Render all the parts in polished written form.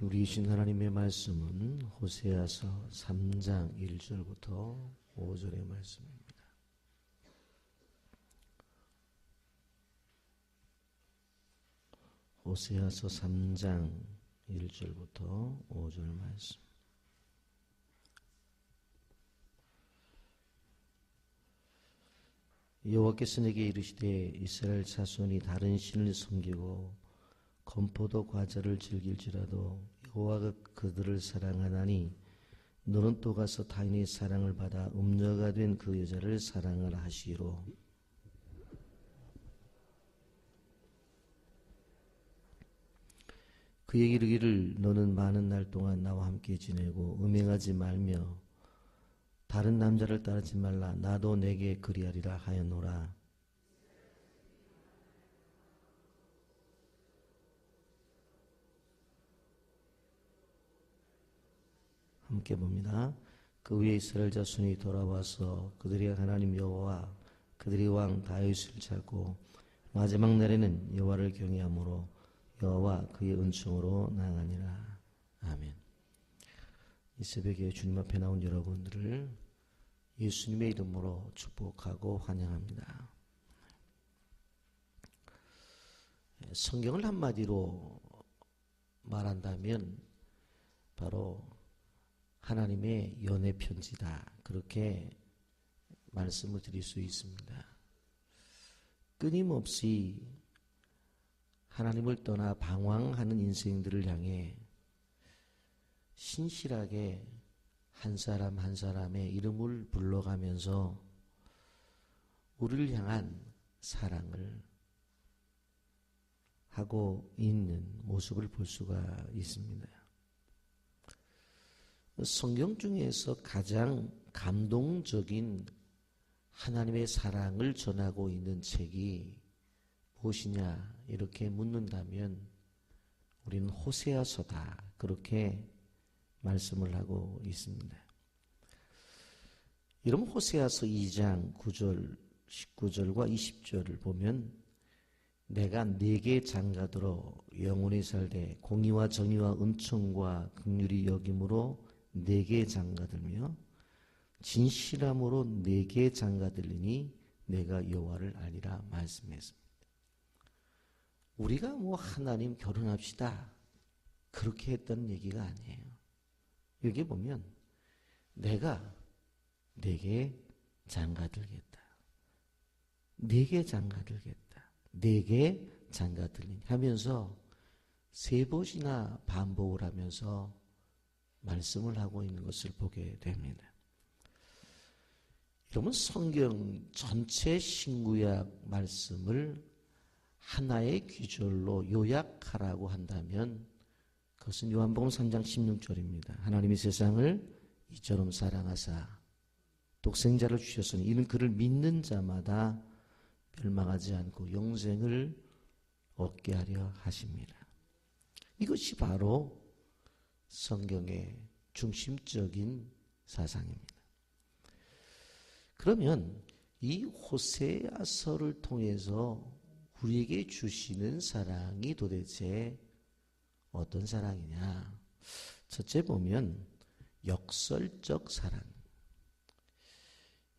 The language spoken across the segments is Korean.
우리 신 하나님의 말씀은 호세아서 3장 1절부터 5절의 말씀입니다. 호세아서 3장 1절부터 5절 말씀. 여호와께서 내게 이르시되 이스라엘 자손이 다른 신을 섬기고 건포도 과자를 즐길지라도 여호와가 그들을 사랑하나니 너는 또 가서 타인의 사랑을 받아 음녀가 된 그 여자를 사랑하라 하시로. 그에게 이르기를 너는 많은 날 동안 나와 함께 지내고 음행하지 말며 다른 남자를 따르지 말라. 나도 내게 그리하리라 하였노라. 함께 봅니다. 그 후에 이스라엘 자손이 돌아와서 그들의 하나님 여호와 그들의 왕 다윗을 찾고 마지막 날에는 여호와를 경외함으로 여호와 그의 은총으로 나아가니라. 아멘. 이 새벽에 주님 앞에 나온 여러분들을 예수님의 이름으로 축복하고 환영합니다. 성경을 한마디로 말한다면 바로 하나님의 연애 편지다. 그렇게 말씀을 드릴 수 있습니다. 끊임없이 하나님을 떠나 방황하는 인생들을 향해 신실하게 한 사람 한 사람의 이름을 불러가면서 우리를 향한 사랑을 하고 있는 모습을 볼 수가 있습니다. 성경 중에서 가장 감동적인 하나님의 사랑을 전하고 있는 책이 무엇이냐 이렇게 묻는다면 우리는 호세아서다 그렇게 말씀을 하고 있습니다. 이런 호세아서 2장 9절 19절과 20절을 보면 내가 네게 장가들어 영원히 살되 공의와 정의와 은총과 긍휼이 여김으로 네게 장가들며 진실함으로 네게 장가들리니 내가 여호와를 알리라 말씀했습니다. 우리가 하나님 결혼합시다 그렇게 했다는 얘기가 아니에요. 여기 보면 내가 네게 장가들겠다. 네게 장가들겠다. 네게 장가들리니 하면서 세 번이나 반복을 하면서 말씀을 하고 있는 것을 보게 됩니다. 여러분 성경 전체 신구약 말씀을 하나의 귀절로 요약하라고 한다면 그것은 요한복음 3장 16절입니다. 하나님이 세상을 이처럼 사랑하사 독생자를 주셨으니 이는 그를 믿는 자마다 멸망하지 않고 영생을 얻게 하려 하십니다. 이것이 바로 성경의 중심적인 사상입니다. 그러면 이 호세아서를 통해서 우리에게 주시는 사랑이 도대체 어떤 사랑이냐? 첫째 보면 역설적 사랑.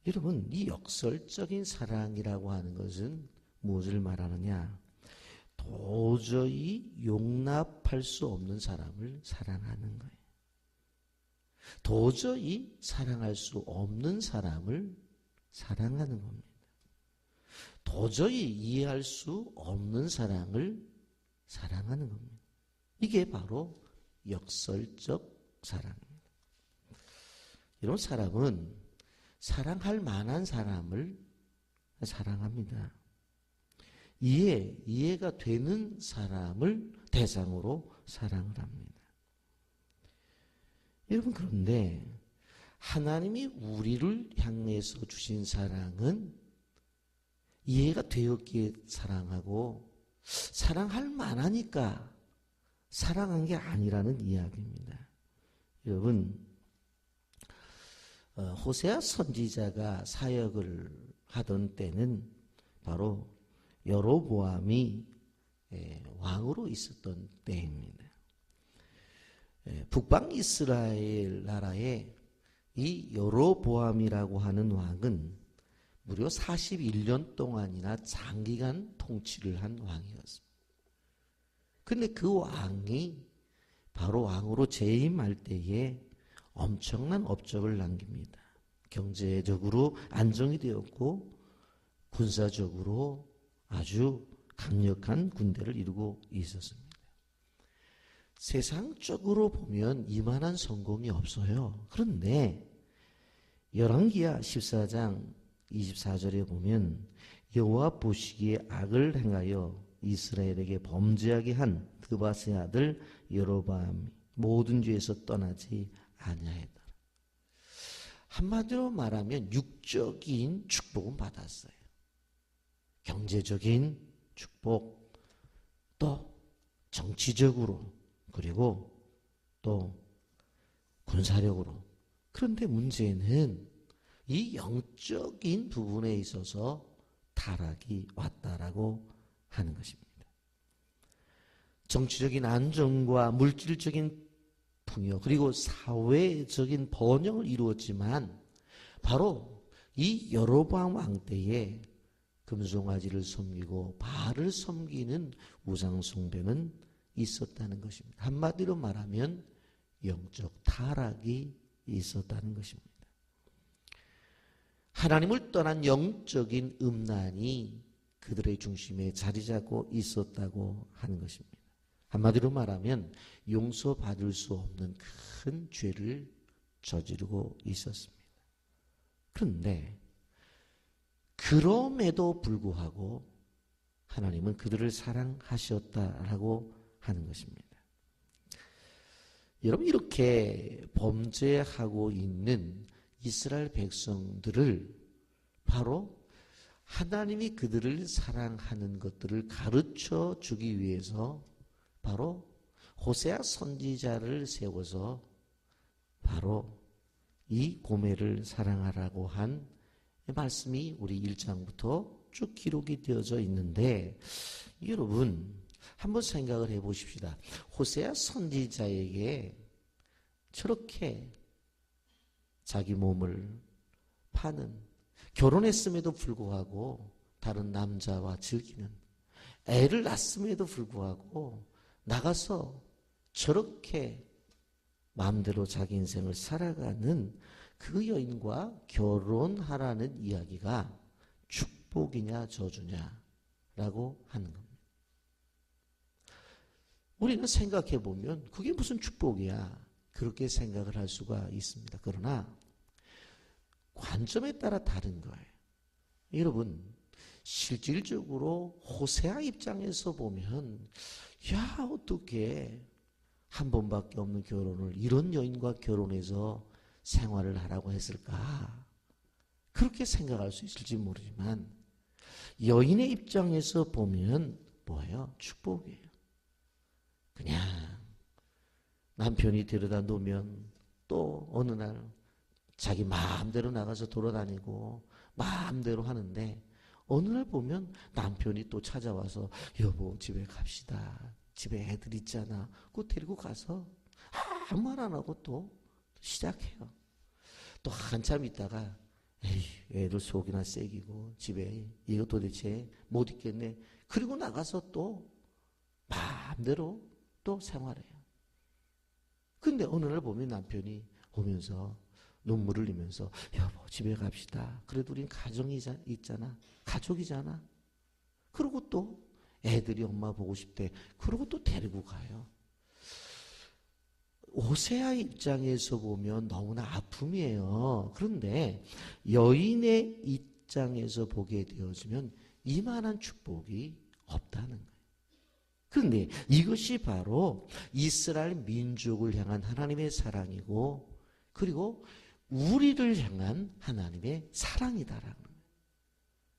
여러분, 이 역설적인 사랑이라고 하는 것은 무엇을 말하느냐? 도저히 용납할 수 없는 사람을 사랑하는 거예요. 도저히 사랑할 수 없는 사람을 사랑하는 겁니다. 도저히 이해할 수 없는 사랑을 사랑하는 겁니다. 이게 바로 역설적 사랑입니다. 이런 사람은 사랑할 만한 사람을 사랑합니다. 이해가 되는 사람을 대상으로 사랑을 합니다. 여러분 그런데 하나님이 우리를 향해서 주신 사랑은 이해가 되었기에 사랑하고 사랑할 만하니까 사랑한 게 아니라는 이야기입니다. 여러분 호세아 선지자가 사역을 하던 때는 바로 여로보암이 왕으로 있었던 때입니다. 북방 이스라엘 나라의 이 여로보암이라고 하는 왕은 무려 41년 동안이나 장기간 통치를 한 왕이었습니다. 근데 그 왕이 바로 왕으로 재임할 때에 엄청난 업적을 남깁니다. 경제적으로 안정이 되었고 군사적으로 아주 강력한 군대를 이루고 있었습니다. 세상적으로 보면 이만한 성공이 없어요. 그런데 열왕기하 14장 24절에 보면 여호와 보시기에 악을 행하여 이스라엘에게 범죄하게 한 드밧의 아들 여로보암이 모든 죄에서 떠나지 아니하였다. 한마디로 말하면 육적인 축복은 받았어요. 경제적인 축복, 또 정치적으로, 그리고 또 군사력으로. 그런데 문제는 이 영적인 부분에 있어서 타락이 왔다라고 하는 것입니다. 정치적인 안정과 물질적인 풍요, 그리고 사회적인 번영을 이루었지만 바로 이 여로보암 왕 때에 금송아지를 섬기고 바알을 섬기는 우상 숭배는 있었다는 것입니다. 한마디로 말하면 영적 타락이 있었다는 것입니다. 하나님을 떠난 영적인 음란이 그들의 중심에 자리 잡고 있었다고 하는 것입니다. 한마디로 말하면 용서받을 수 없는 큰 죄를 저지르고 있었습니다. 그런데 그럼에도 불구하고 하나님은 그들을 사랑하셨다라고 하는 것입니다. 여러분, 이렇게 범죄하고 있는 이스라엘 백성들을 바로 하나님이 그들을 사랑하는 것들을 가르쳐 주기 위해서 바로 호세아 선지자를 세워서 바로 이 고멜을 사랑하라고 한 말씀이 우리 1장부터 쭉 기록이 되어져 있는데, 여러분 한번 생각을 해 보십시다. 호세아 선지자에게 저렇게 자기 몸을 파는, 결혼했음에도 불구하고 다른 남자와 즐기는, 애를 낳았음에도 불구하고 나가서 저렇게 마음대로 자기 인생을 살아가는 그 여인과 결혼하라는 이야기가 축복이냐 저주냐라고 하는 겁니다. 우리는 생각해 보면 그게 무슨 축복이야, 그렇게 생각을 할 수가 있습니다. 그러나 관점에 따라 다른 거예요. 여러분, 실질적으로 호세아 입장에서 보면 야, 어떻게 한 번밖에 없는 결혼을 이런 여인과 결혼해서 생활을 하라고 했을까? 그렇게 생각할 수 있을지 모르지만 여인의 입장에서 보면 뭐예요? 축복이에요. 그냥 남편이 데려다 놓으면 또 어느 날 자기 마음대로 나가서 돌아다니고 마음대로 하는데, 어느 날 보면 남편이 또 찾아와서 여보 집에 갑시다, 집에 애들 있잖아, 그거 데리고 가서 아무 말 안 하고 또 시작해요. 또 한참 있다가 에이, 애들 속이나 새기고 집에 이거 도대체 못 있겠네, 그리고 나가서 또 마음대로 또 생활해요. 근데 어느 날 보면 남편이 오면서 눈물을 흘리면서 여보 집에 갑시다, 그래도 우린 가정이 있잖아, 가족이잖아, 그리고 또 애들이 엄마 보고 싶대, 그러고 또 데리고 가요. 호세아 입장에서 보면 너무나 아픔이에요. 그런데 여인의 입장에서 보게 되어지면 이만한 축복이 없다는 거예요. 그런데 이것이 바로 이스라엘 민족을 향한 하나님의 사랑이고, 그리고 우리를 향한 하나님의 사랑이다라는 거예요.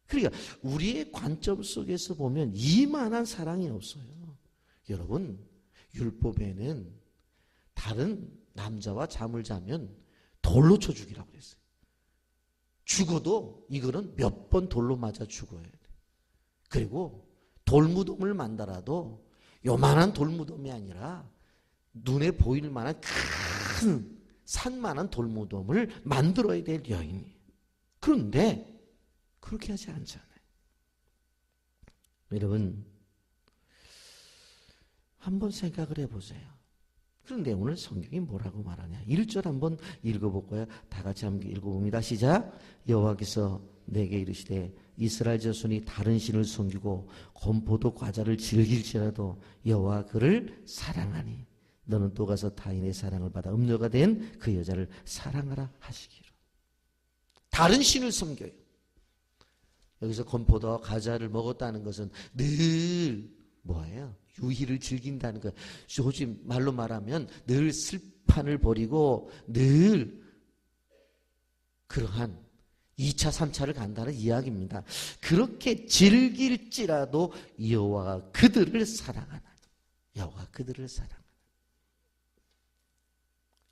그러니까 우리의 관점 속에서 보면 이만한 사랑이 없어요. 여러분, 율법에는 다른 남자와 잠을 자면 돌로 쳐 죽이라고 그랬어요. 죽어도 이거는 몇 번 돌로 맞아 죽어야 돼. 그리고 돌무덤을 만들어도 요만한 돌무덤이 아니라 눈에 보일 만한 큰 산만한 돌무덤을 만들어야 될 여인이에요. 그런데 그렇게 하지 않잖아요. 여러분, 한번 생각을 해보세요. 그런데 오늘 성경이 뭐라고 말하냐? 1절 한번 읽어볼까요? 다 같이 한번 읽어봅니다. 시작. 여호와께서 내게 이르시되 이스라엘 자손이 다른 신을 섬기고 건포도 과자를 즐길지라도 여호와 그를 사랑하니 너는 또 가서 타인의 사랑을 받아 음녀가 된 그 여자를 사랑하라 하시기로. 다른 신을 섬겨요. 여기서 건포도와 과자를 먹었다는 것은 늘 뭐예요? 유희를 즐긴다는 거예요. 요즘 말로 말하면 늘 슬판을 버리고 늘 그러한 2차, 3차를 간다는 이야기입니다. 그렇게 즐길지라도 여호와가 그들을 사랑하나니. 여호와가 그들을 사랑하나니.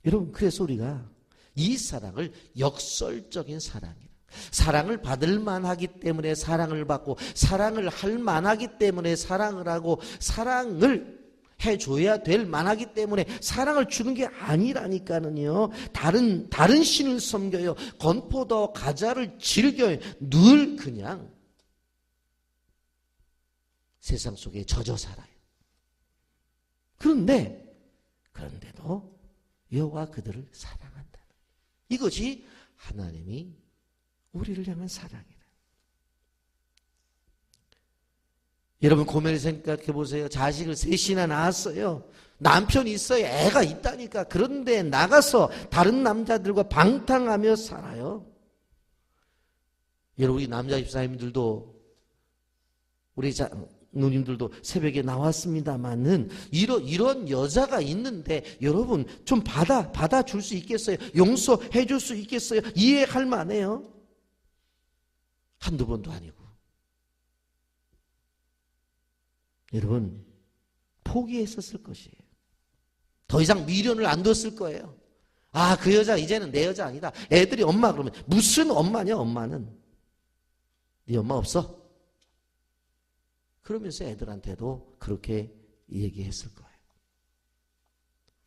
여러분, 그래서 우리가 이 사랑을 역설적인 사랑이라. 사랑을 받을 만하기 때문에 사랑을 받고 사랑을 할 만하기 때문에 사랑을 하고 사랑을 해줘야 될 만하기 때문에 사랑을 주는 게 아니라니까는요. 다른 신을 섬겨요. 건포도 과자를 즐겨요. 늘 그냥 세상 속에 젖어 살아요. 그런데도 여호와 그들을 사랑한다. 이것이 하나님이 우리를 향한 사랑이다. 여러분, 고멜 생각해 보세요. 자식을 셋이나 낳았어요. 남편이 있어요. 애가 있다니까. 그런데 나가서 다른 남자들과 방탕하며 살아요. 여러분, 우리 남자 집사님들도 우리 누님들도 새벽에 나왔습니다만은 이런 여자가 있는데 여러분 좀 받아줄 수 있겠어요? 용서해 줄 수 있겠어요? 이해할 만해요? 한두 번도 아니고. 여러분, 포기했었을 것이에요. 더 이상 미련을 안 뒀을 거예요. 아, 그 여자 이제는 내 여자 아니다. 애들이 엄마 그러면 무슨 엄마냐, 엄마는. 네 엄마 없어? 그러면서 애들한테도 그렇게 얘기했을 거예요.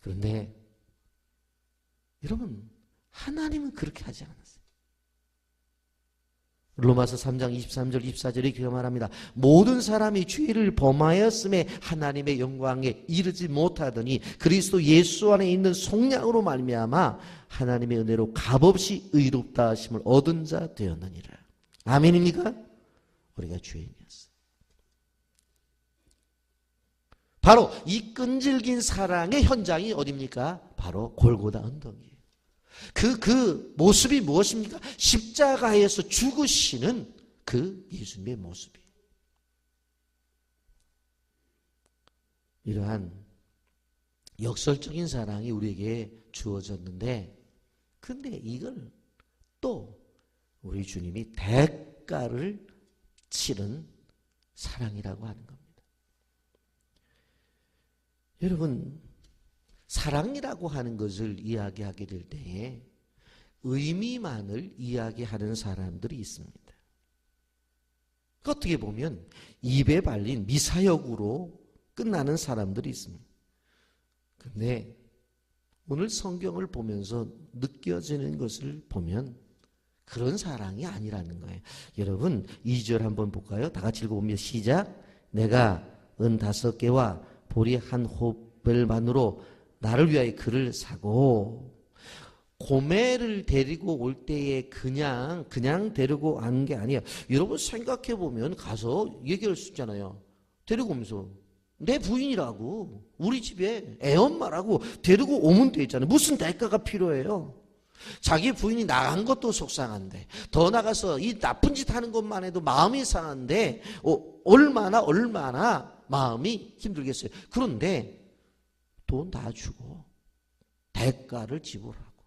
그런데 여러분, 하나님은 그렇게 하지 않았어요. 로마서 3장 23절 24절에 그렇게 말합니다. 모든 사람이 죄를 범하였음에 하나님의 영광에 이르지 못하더니 그리스도 예수 안에 있는 속량으로 말미암아 하나님의 은혜로 값없이 의롭다 하심을 얻은 자 되었느니라. 아멘입니까? 우리가 죄인이었어요. 바로 이 끈질긴 사랑의 현장이 어디입니까? 바로 골고다 언덕이에요. 그 모습이 무엇입니까? 십자가에서 죽으시는 그 예수님의 모습이에요. 이러한 역설적인 사랑이 우리에게 주어졌는데, 근데 이걸 또 우리 주님이 대가를 치른 사랑이라고 하는 겁니다. 여러분, 사랑이라고 하는 것을 이야기하게 될 때에 의미만을 이야기하는 사람들이 있습니다. 어떻게 보면 입에 발린 미사역으로 끝나는 사람들이 있습니다. 그런데 오늘 성경을 보면서 느껴지는 것을 보면 그런 사랑이 아니라는 거예요. 여러분, 2절 한번 볼까요? 다 같이 읽어보면 시작. 내가 은 5개와 보리 한 호벨만으로 나를 위하여 그를 사고, 고멜을 데리고 올 때에 그냥 데리고 간 게 아니에요. 여러분 생각해 보면 가서 얘기할 수 있잖아요. 데리고 오면서 내 부인이라고, 우리 집에 애엄마라고 데리고 오면 돼 있잖아요. 무슨 대가가 필요해요? 자기 부인이 나간 것도 속상한데 더 나가서 이 나쁜 짓 하는 것만 해도 마음이 상한데 얼마나 마음이 힘들겠어요. 그런데 돈 다 주고 대가를 지불하고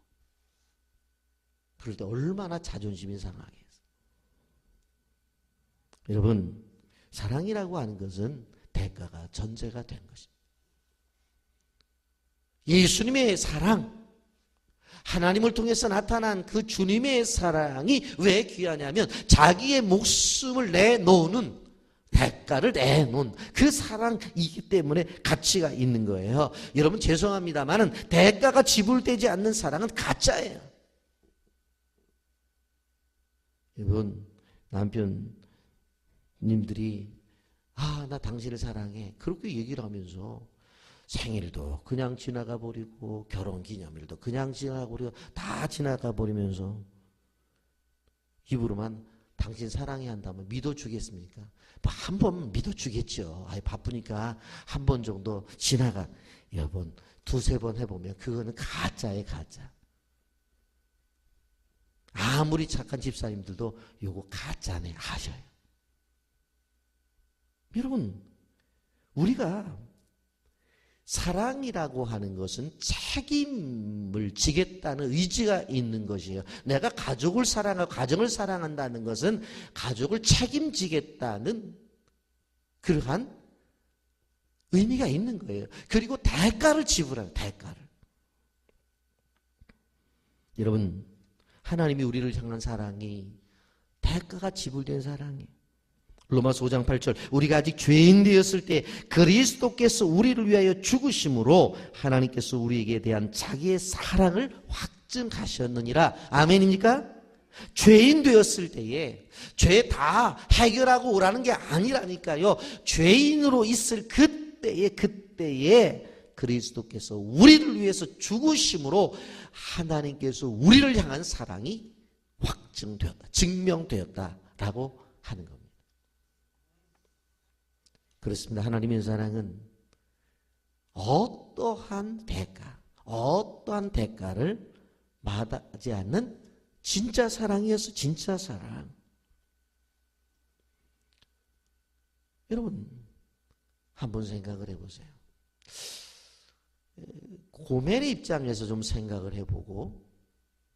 그럴 때 얼마나 자존심이 상하겠어요. 여러분, 사랑이라고 하는 것은 대가가 전제가 된 것입니다. 예수님의 사랑, 하나님을 통해서 나타난 그 주님의 사랑이 왜 귀하냐면 자기의 목숨을 내놓는 대가를 내놓은 그 사랑이기 때문에 가치가 있는 거예요. 여러분 죄송합니다만은 대가가 지불되지 않는 사랑은 가짜예요. 여러분 남편님들이 나 당신을 사랑해 그렇게 얘기를 하면서 생일도 그냥 지나가 버리고 결혼기념일도 그냥 지나가 버리고 다 지나가 버리면서 입으로만 당신 사랑해 한다면 믿어주겠습니까? 한 번 믿어주겠죠. 바쁘니까 한 번 정도 지나가. 여러분 두세 번 해보면 그거는 가짜예요. 가짜. 아무리 착한 집사님들도 요거 가짜네 하셔요. 여러분 우리가 사랑이라고 하는 것은 책임을 지겠다는 의지가 있는 것이에요. 내가 가족을 사랑하고 가정을 사랑한다는 것은 가족을 책임지겠다는 그러한 의미가 있는 거예요. 그리고 대가를 지불해요. 대가를. 여러분 하나님이 우리를 향한 사랑이 대가가 지불된 사랑이에요. 로마서 5장 8절 우리가 아직 죄인 되었을 때 그리스도께서 우리를 위하여 죽으심으로 하나님께서 우리에게 대한 자기의 사랑을 확증하셨느니라. 아멘입니까? 죄인 되었을 때에 죄 다 해결하고 오라는 게 아니라니까요. 죄인으로 있을 그때에 그리스도께서 우리를 위해서 죽으심으로 하나님께서 우리를 향한 사랑이 확증되었다, 증명되었다라고 하는 겁니다. 그렇습니다. 하나님의 사랑은 어떠한 대가를 마다하지 않는 진짜 사랑이어서 진짜 사랑. 여러분 한번 생각을 해보세요. 고멜의 입장에서 좀 생각을 해보고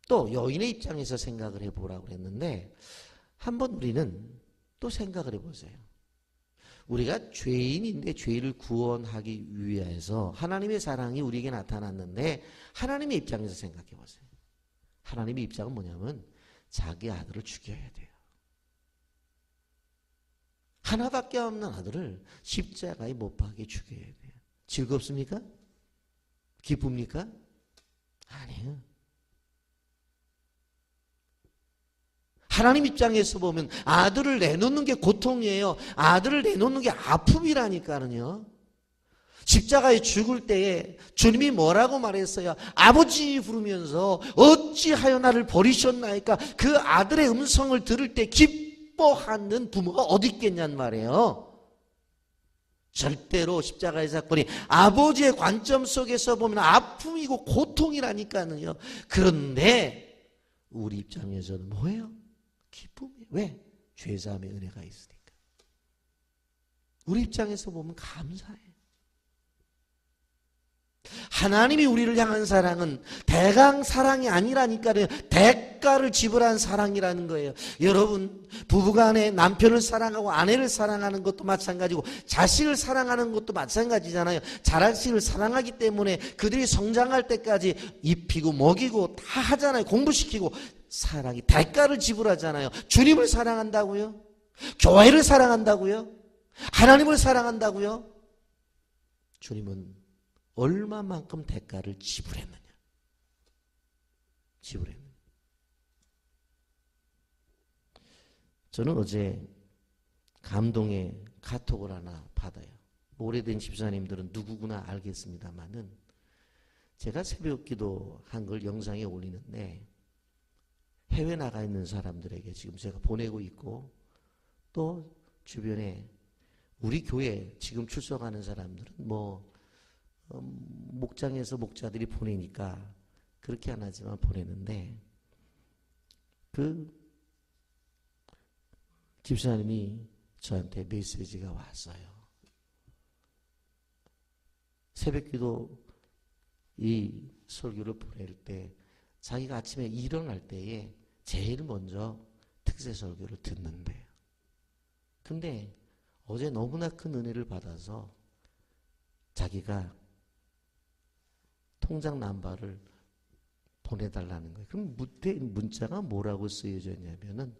또 여인의 입장에서 생각을 해보라고 그랬는데 한번 우리는 또 생각을 해보세요. 우리가 죄인인데 죄를 구원하기 위해서 하나님의 사랑이 우리에게 나타났는데 하나님의 입장에서 생각해 보세요. 하나님의 입장은 뭐냐면 자기 아들을 죽여야 돼요. 하나밖에 없는 아들을 십자가에 못 박게 죽여야 돼요. 즐겁습니까? 기쁩니까? 아니에요. 하나님 입장에서 보면 아들을 내놓는 게 고통이에요. 아들을 내놓는 게 아픔이라니까요. 십자가에 죽을 때에 주님이 뭐라고 말했어요? 아버지 부르면서 어찌하여 나를 버리셨나이까? 그 아들의 음성을 들을 때 기뻐하는 부모가 어디 있겠냔 말이에요. 절대로 십자가의 사건이 아버지의 관점 속에서 보면 아픔이고 고통이라니까요. 그런데 우리 입장에서는 뭐예요? 기쁨이에요. 왜? 죄사함의 은혜가 있으니까. 우리 입장에서 보면 감사해요. 하나님이 우리를 향한 사랑은 대강 사랑이 아니라니까요. 대가를 지불한 사랑이라는 거예요. 여러분 부부간에 남편을 사랑하고 아내를 사랑하는 것도 마찬가지고 자식을 사랑하는 것도 마찬가지잖아요. 자식을 사랑하기 때문에 그들이 성장할 때까지 입히고 먹이고 다 하잖아요. 공부시키고 사랑이 대가를 지불하잖아요. 주님을 사랑한다고요? 교회를 사랑한다고요? 하나님을 사랑한다고요? 주님은 얼마만큼 대가를 지불했느냐? 저는 어제 감동의 카톡을 하나 받아요. 오래된 집사님들은 누구구나 알겠습니다만은 제가 새벽 기도한 걸 영상에 올리는데 해외 나가 있는 사람들에게 지금 제가 보내고 있고 또 주변에 우리 교회 지금 출석하는 사람들은 목장에서 목자들이 보내니까 그렇게 안 하지만 보내는데 그 집사님이 저한테 메시지가 왔어요. 새벽기도 이 설교를 보낼 때 자기가 아침에 일어날 때에 제일 먼저 특세 설교를 듣는데요. 근데 어제 너무나 큰 은혜를 받아서 자기가 통장 남바를 보내달라는 거예요. 그럼 문자가 뭐라고 쓰여져 있냐면은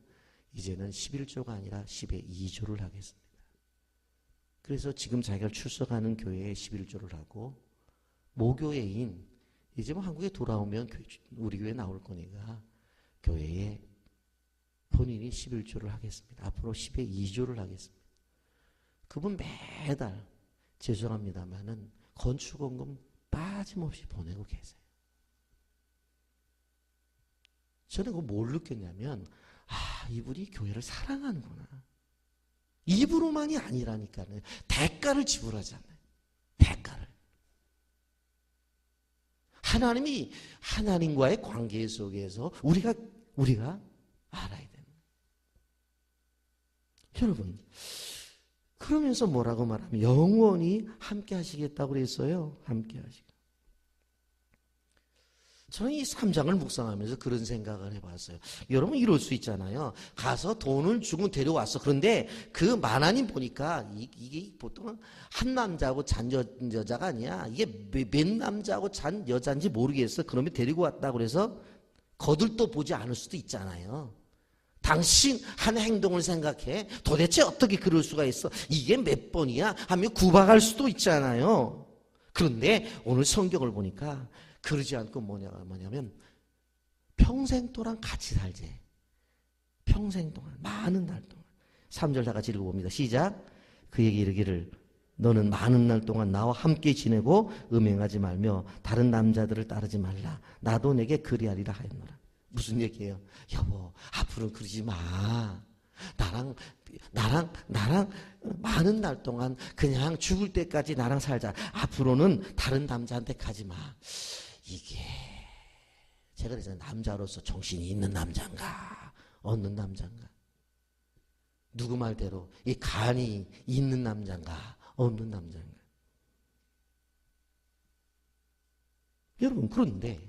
이제는 11조가 아니라 10의 2조를 하겠습니다. 그래서 지금 자기가 출석하는 교회에 11조를 하고 모교회인 이제 뭐 한국에 돌아오면 우리 교회 나올 거니까 교회에 본인이 11조를 하겠습니다. 앞으로 10에 2조를 하겠습니다. 그분 매달 죄송합니다만은 건축원금 빠짐없이 보내고 계세요. 저는 그거 뭘 느꼈냐면 이분이 교회를 사랑하는구나. 입으로만이 아니라니까요. 대가를 지불하잖아요. 대가를. 하나님이 하나님과의 관계 속에서 우리가 알아야 됩니다. 여러분, 그러면서 뭐라고 말하면 영원히 함께 하시겠다고 그랬어요. 함께 하시겠다. 저는 이 3장을 묵상하면서 그런 생각을 해봤어요. 여러분 이럴 수 있잖아요. 가서 돈을 주고 데려왔어. 그런데 그 만화님 보니까 이게 보통 한 남자하고 잔 여자가 아니야. 이게 몇 남자하고 잔 여자인지 모르겠어. 그러면 데리고 왔다 그래서 거들떠 보지 않을 수도 있잖아요. 당신 한 행동을 생각해. 도대체 어떻게 그럴 수가 있어? 이게 몇 번이야? 하며 구박할 수도 있잖아요. 그런데 오늘 성경을 보니까 그러지 않고 뭐냐면 평생 동안 같이 살지. 평생 동안 많은 날 동안 3절 다 같이 읽어봅니다. 시작. 그에게 이르기를 너는 많은 날 동안 나와 함께 지내고 음행하지 말며 다른 남자들을 따르지 말라. 나도 내게 그리하리라 하였노라. 무슨 얘기예요? 여보 앞으로 그러지 마. 나랑 많은 날 동안 그냥 죽을 때까지 나랑 살자. 앞으로는 다른 남자한테 가지 마. 이게 제가 그래서 남자로서 정신이 있는 남자인가 없는 남자인가, 누구 말대로 이 간이 있는 남자인가 없는 남자인가. 여러분 그런데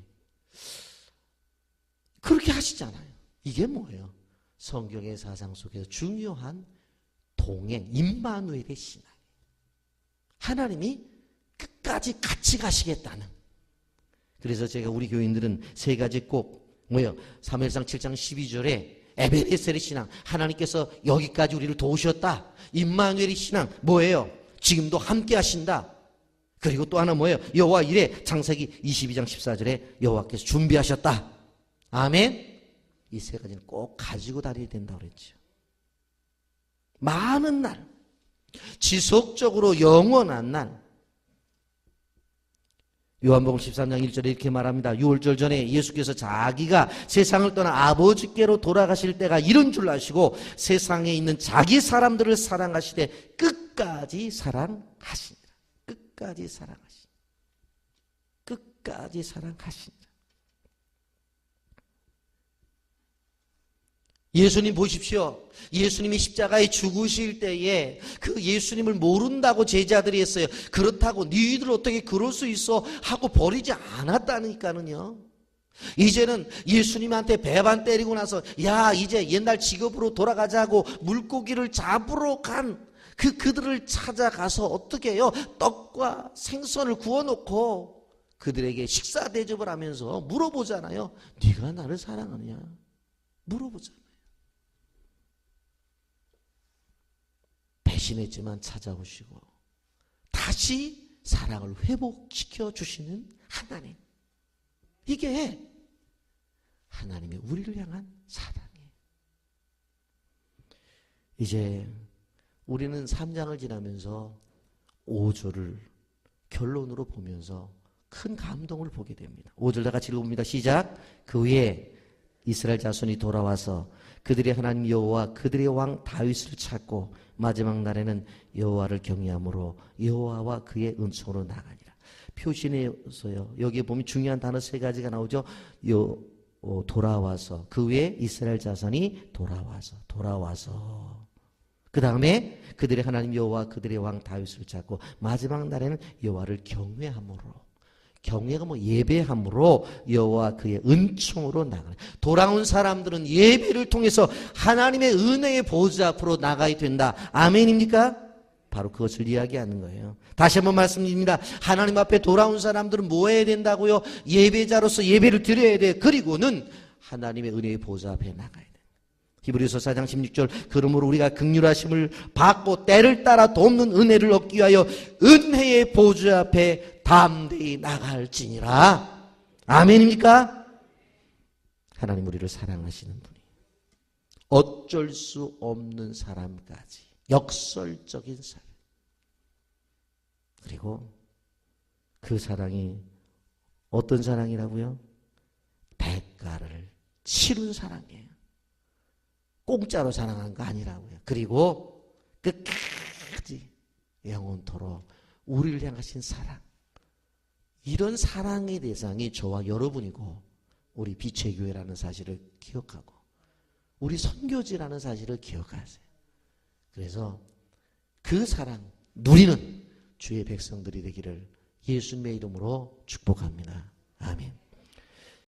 그렇게 하시잖아요. 이게 뭐예요? 성경의 사상 속에서 중요한 동행, 임마누엘의 신앙. 하나님이 끝까지 같이 가시겠다는. 그래서 제가 우리 교인들은 세 가지 꼭 사무엘상 7장 12절에 에베네셀의 신앙, 하나님께서 여기까지 우리를 도우셨다. 임마누엘의 신앙 뭐예요? 지금도 함께 하신다. 그리고 또 하나 뭐예요? 여호와 이레, 창세기 22장 14절에 여호와께서 준비하셨다. 아멘. 이 세 가지는 꼭 가지고 다녀야 된다고 그랬죠. 많은 날, 지속적으로 영원한 날. 요한복음 13장 1절에 이렇게 말합니다. 유월절 전에 예수께서 자기가 세상을 떠나 아버지께로 돌아가실 때가 이른 줄 아시고 세상에 있는 자기 사람들을 사랑하시되 끝까지 사랑하시니라. 끝까지 사랑하시니라. 끝까지 사랑하시니라. 예수님 보십시오. 예수님이 십자가에 죽으실 때에 그 예수님을 모른다고 제자들이 했어요. 그렇다고 너희들 어떻게 그럴 수 있어 하고 버리지 않았다니까는요. 이제는 예수님한테 배반 때리고 나서 야 이제 옛날 직업으로 돌아가자고 물고기를 잡으러 간 그들을 찾아가서 어떻게 해요? 떡과 생선을 구워놓고 그들에게 식사 대접을 하면서 물어보잖아요. 네가 나를 사랑하느냐? 물어보잖아요. 배신했지만 찾아오시고 다시 사랑을 회복시켜 주시는 하나님. 이게 하나님의 우리를 향한 사랑이에요. 이제 우리는 3장을 지나면서 5절을 결론으로 보면서 큰 감동을 보게 됩니다. 5절 다 같이 읽어봅니다. 시작. 그 후에 이스라엘 자손이 돌아와서 그들의 하나님 여호와 그들의 왕 다윗을 찾고 마지막 날에는 여호와를 경외함으로 여호와와 그의 은총으로 나가니라. 표시내서요. 여기에 보면 중요한 단어 세 가지가 나오죠. 돌아와서, 그 후에 이스라엘 자손이 돌아와서 그 다음에 그들의 하나님 여호와 그들의 왕 다윗을 찾고 마지막 날에는 여호와를 경외함으로. 경외가 예배함으로 여호와 그의 은총으로 나가는. 돌아온 사람들은 예배를 통해서 하나님의 은혜의 보좌 앞으로 나가야 된다. 아멘입니까? 바로 그것을 이야기하는 거예요. 다시 한번 말씀드립니다. 하나님 앞에 돌아온 사람들은 뭐 해야 된다고요? 예배자로서 예배를 드려야 돼. 그리고는 하나님의 은혜의 보좌 앞에 나가야 돼. 히브리서 4장 16절 그러므로 우리가 긍휼하심을 받고 때를 따라 돕는 은혜를 얻기 위하여 은혜의 보좌 앞에 담대히 나갈지니라. 아멘입니까? 하나님 우리를 사랑하시는 분이 어쩔 수 없는 사람까지 역설적인 사랑, 그리고 그 사랑이 어떤 사랑이라고요? 대가를 치른 사랑이에요. 공짜로 사랑한 거 아니라고요. 그리고 끝까지 영원토록 우리를 향하신 사랑, 이런 사랑의 대상이 저와 여러분이고 우리 빛의 교회라는 사실을 기억하고 우리 선교지라는 사실을 기억하세요. 그래서 그 사랑 누리는 주의 백성들이 되기를 예수님의 이름으로 축복합니다. 아멘.